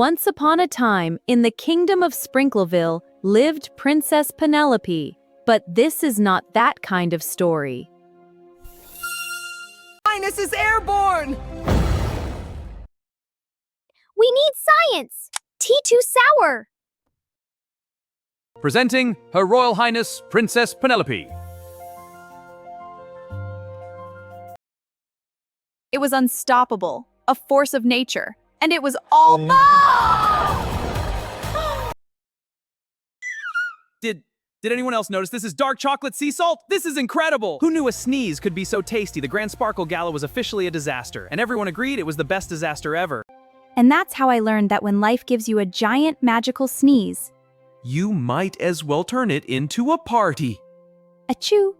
Once upon a time, in the kingdom of Sprinkleville, lived Princess Penelope. But this is not that kind of story. Highness is airborne! We need science! Tea too sour! Presenting Her Royal Highness Princess Penelope. It was unstoppable, a force of nature, and it was all Did anyone else notice this is dark chocolate sea salt? This is incredible! Who knew a sneeze could be so tasty? The Grand Sparkle Gala was officially a disaster, and everyone agreed it was the best disaster ever. And that's how I learned that when life gives you a giant magical sneeze, You might as well turn it into a party. achoo!